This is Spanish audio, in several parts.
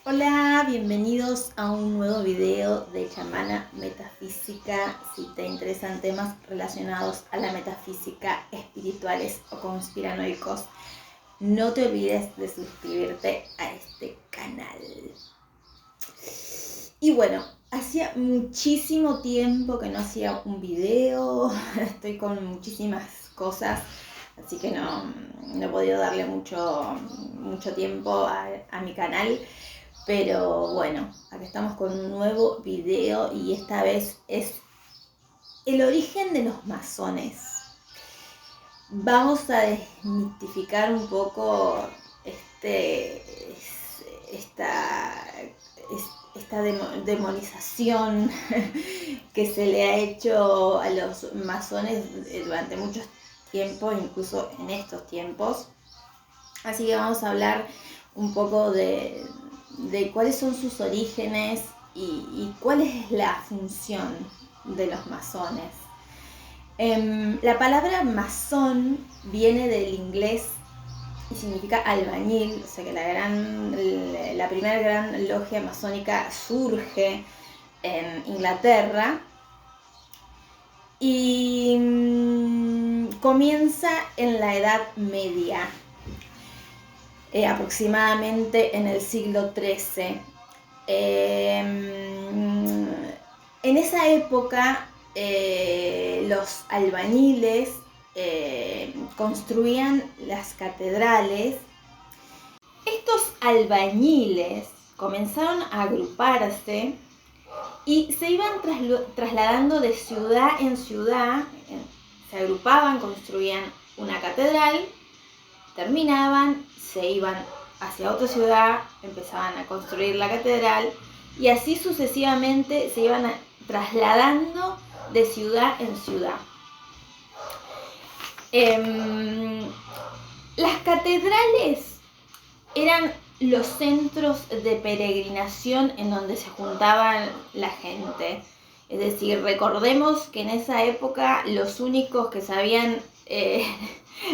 Hola, bienvenidos a un nuevo video de Chamana Metafísica. Si te interesan temas relacionados a la metafísica, espirituales o conspiranoicos, no te olvides de suscribirte a este canal. Y bueno, hacía muchísimo tiempo que no hacía un video, estoy con muchísimas cosas, así que no he podido darle mucho tiempo a mi canal. Pero bueno, acá estamos con un nuevo video y esta vez es el origen de los masones. Vamos a desmitificar un poco esta, esta demonización que se le ha hecho a los masones durante mucho tiempo, incluso en estos tiempos. Así que vamos a hablar un poco de cuáles son sus orígenes y cuál es la función de los masones. La palabra masón viene del inglés y significa albañil, o sea que la primera gran logia masónica surge en Inglaterra y comienza en la Edad Media. Aproximadamente en el siglo XIII. En esa época los albañiles construían las catedrales. Estos albañiles comenzaron a agruparse y se iban trasladando de ciudad en ciudad. Se agrupaban, construían una catedral, terminaban, se iban hacia otra ciudad, empezaban a construir la catedral y así sucesivamente se iban trasladando de ciudad en ciudad. Las catedrales eran los centros de peregrinación en donde se juntaban la gente. Es decir, recordemos que en esa época los únicos que sabían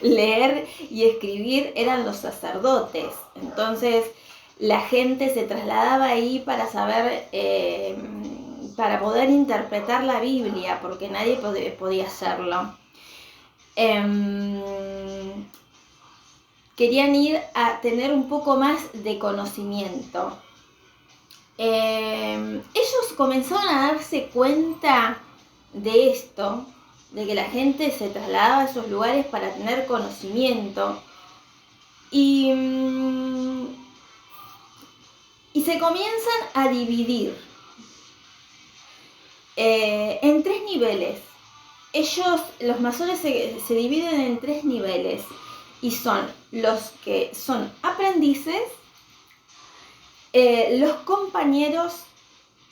leer y escribir eran los sacerdotes. Entonces la gente se trasladaba ahí para saber, para poder interpretar la Biblia, porque nadie podía hacerlo. Querían ir a tener un poco más de conocimiento. Ellos comenzaron a darse cuenta de esto, de que la gente se trasladaba a esos lugares para tener conocimiento y se comienzan a dividir en tres niveles. Los masones se dividen en tres niveles y son los que son aprendices, los compañeros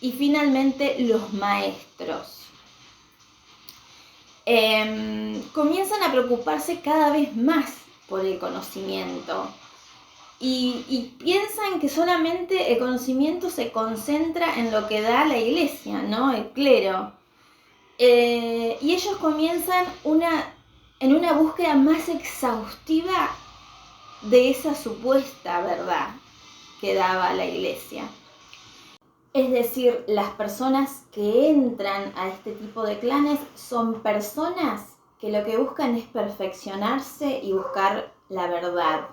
y finalmente los maestros. Comienzan a preocuparse cada vez más por el conocimiento y piensan que solamente el conocimiento se concentra en lo que da la iglesia, ¿no? El clero. Y ellos comienzan en una búsqueda más exhaustiva de esa supuesta verdad que daba la iglesia. Es decir, las personas que entran a este tipo de clanes son personas que lo que buscan es perfeccionarse y buscar la verdad.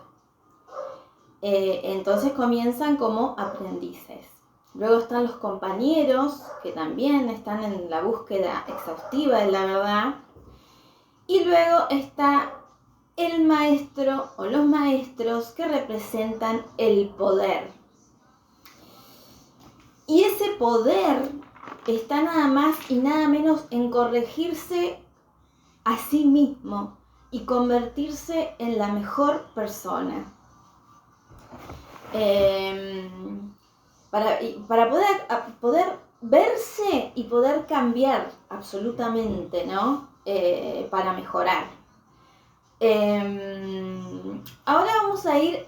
Entonces comienzan como aprendices. Luego están los compañeros, que también están en la búsqueda exhaustiva de la verdad. Y luego está el maestro o los maestros que representan el poder. Y ese poder está nada más y nada menos en corregirse a sí mismo y convertirse en la mejor persona. Para poder verse y poder cambiar absolutamente, ¿no? Para mejorar. Ahora vamos a ir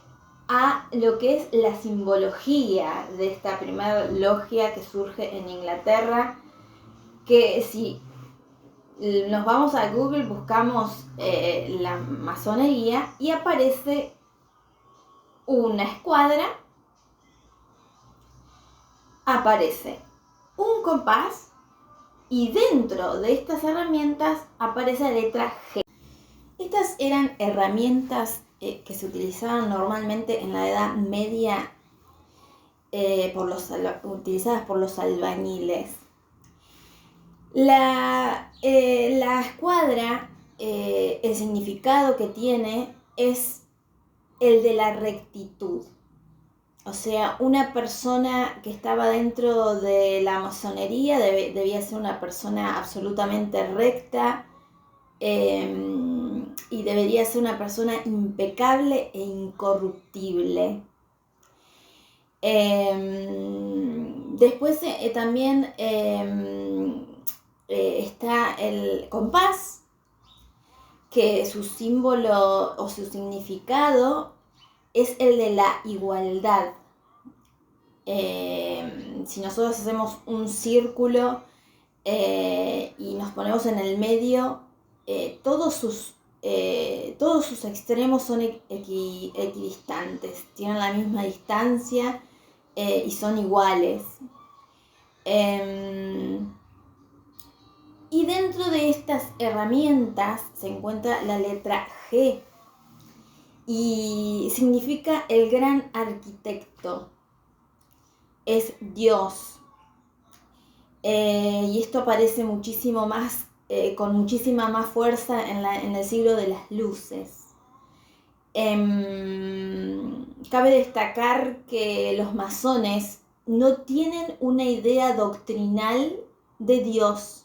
a lo que es la simbología de esta primera logia que surge en Inglaterra, que si nos vamos a Google, buscamos la masonería y aparece una escuadra aparece un compás y dentro de estas herramientas aparece la letra G. Estas eran herramientas que se utilizaban normalmente en la Edad Media, utilizadas por los albañiles. La escuadra, el significado que tiene es el de la rectitud. O sea, una persona que estaba dentro de la masonería debía ser una persona absolutamente recta, y debería ser una persona impecable e incorruptible. Después también está el compás, que su símbolo o su significado es el de la igualdad. Si nosotros hacemos un círculo y nos ponemos en el medio, todos sus extremos son equidistantes, tienen la misma distancia y son iguales. Y dentro de estas herramientas se encuentra la letra G y significa el gran arquitecto, es Dios. Y esto aparece muchísimo más, con muchísima más fuerza en el siglo de las luces. Cabe destacar que los masones no tienen una idea doctrinal de Dios,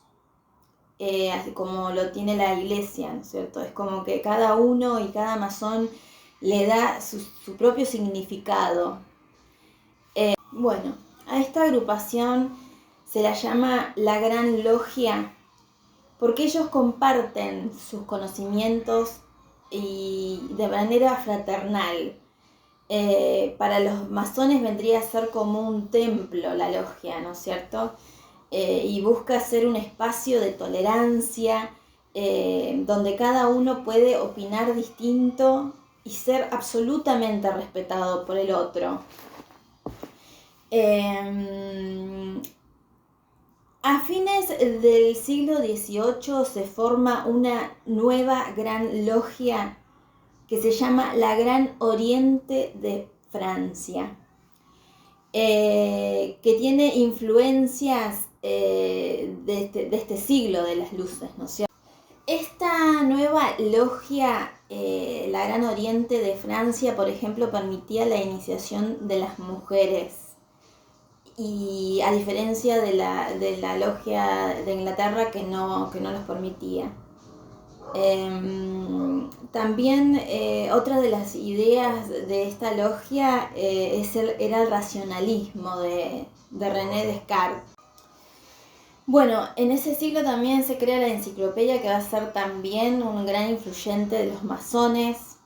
así como lo tiene la iglesia, ¿no es cierto? Es como que cada uno y cada masón le da su propio significado. Bueno, a esta agrupación se la llama la Gran Logia porque ellos comparten sus conocimientos y de manera fraternal. Para los masones vendría a ser como un templo la logia, ¿no es cierto? Y busca ser un espacio de tolerancia, donde cada uno puede opinar distinto y ser absolutamente respetado por el otro. A fines del siglo XVIII se forma una nueva gran logia que se llama la Gran Oriente de Francia, que tiene influencias de este siglo de las luces, ¿no es cierto? Esta nueva logia, la Gran Oriente de Francia, por ejemplo, permitía la iniciación de las mujeres. Y a diferencia de la logia de Inglaterra que no los permitía. También otra de las ideas de esta logia era el racionalismo de René Descartes. Bueno, en ese siglo también se crea la enciclopedia, que va a ser también un gran influyente de los masones.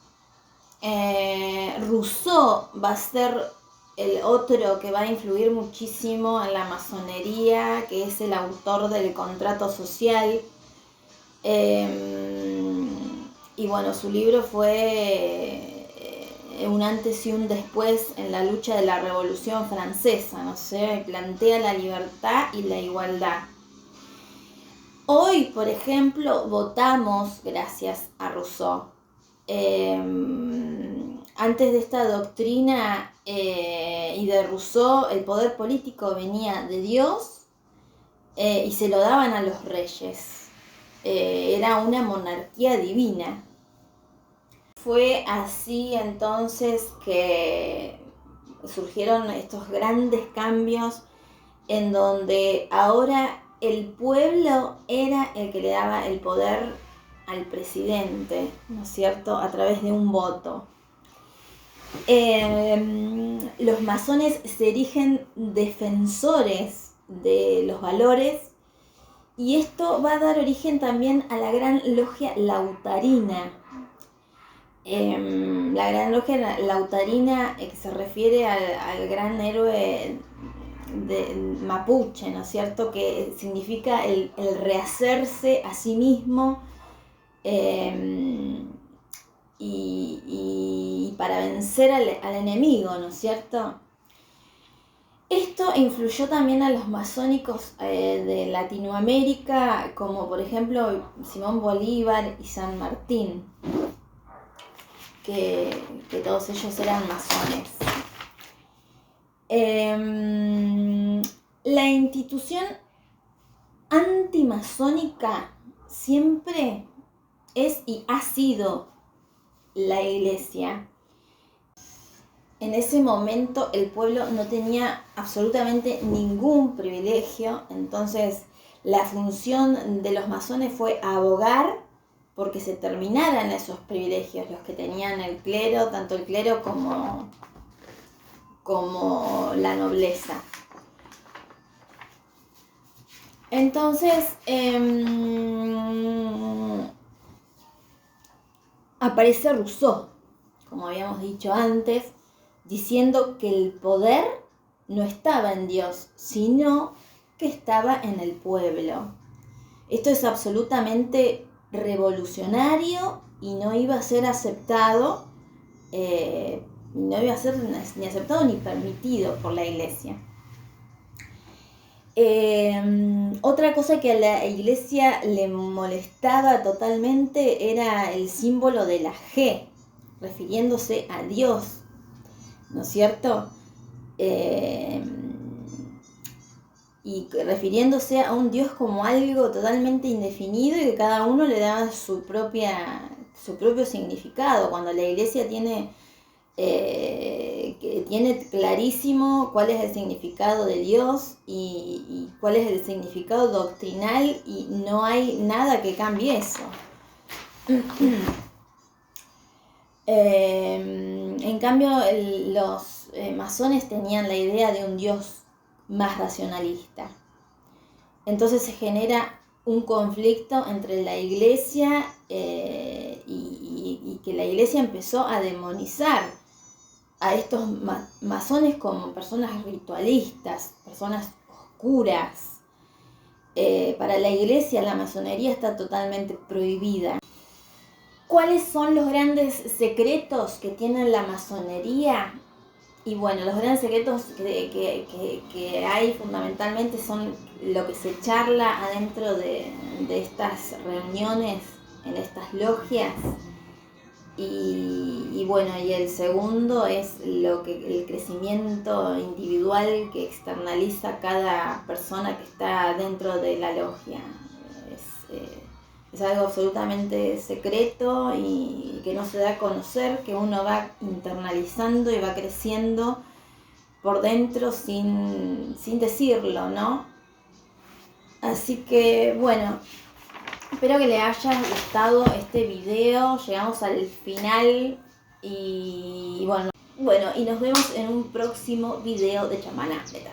Rousseau va a ser el otro que va a influir muchísimo en la masonería, que es el autor del contrato social. Y bueno, su libro fue un antes y un después en la lucha de la Revolución Francesa, ¿no sé? Plantea la libertad y la igualdad. Hoy, por ejemplo, votamos gracias a Rousseau. Antes de esta doctrina y de Rousseau, el poder político venía de Dios y se lo daban a los reyes. Era una monarquía divina. Fue así entonces que surgieron estos grandes cambios en donde ahora el pueblo era el que le daba el poder al presidente, ¿no es cierto?, a través de un voto. Los masones se erigen defensores de los valores y esto va a dar origen también a la Gran Logia Lautarina. La Gran Logia Lautarina, que se refiere al gran héroe de mapuche, ¿no es cierto?, que significa el rehacerse a sí mismo y para vencer al enemigo, ¿no es cierto? Esto Esto influyó también a los masónicos de Latinoamérica, como por ejemplo Simón Bolívar y San Martín, que todos ellos eran masones. La institución antimasónica siempre es y ha sido la Iglesia. En ese momento el pueblo no tenía absolutamente ningún privilegio, entonces la función de los masones fue abogar porque se terminaran esos privilegios, los que tenían el clero, tanto el clero como la nobleza. Entonces, aparece Rousseau, como habíamos dicho antes, diciendo que el poder no estaba en Dios, sino que estaba en el pueblo. Esto es absolutamente revolucionario y no iba a ser aceptado, no iba a ser ni aceptado ni permitido por la Iglesia. Otra cosa que a la Iglesia le molestaba totalmente era el símbolo de la G, refiriéndose a Dios, ¿no es cierto? Y refiriéndose a un Dios como algo totalmente indefinido y que cada uno le daba su propio significado, cuando la Iglesia tiene clarísimo cuál es el significado de Dios y cuál es el significado doctrinal, y no hay nada que cambie eso. En cambio, los masones tenían la idea de un Dios más racionalista. Entonces se genera un conflicto entre la Iglesia y que la Iglesia empezó a demonizar a estos masones como personas ritualistas, personas oscuras. Para la Iglesia la masonería está totalmente prohibida. ¿Cuáles son los grandes secretos que tiene la masonería? Y bueno, los grandes secretos que hay fundamentalmente son lo que se charla adentro de estas reuniones, en estas logias. Y bueno, y el segundo es el crecimiento individual que externaliza cada persona que está dentro de la logia. Es algo absolutamente secreto y que no se da a conocer, que uno va internalizando y va creciendo por dentro sin decirlo, ¿no? Así que bueno, espero que les haya gustado este video. Llegamos al final y bueno, y nos vemos en un próximo video de Chamana Metafísica.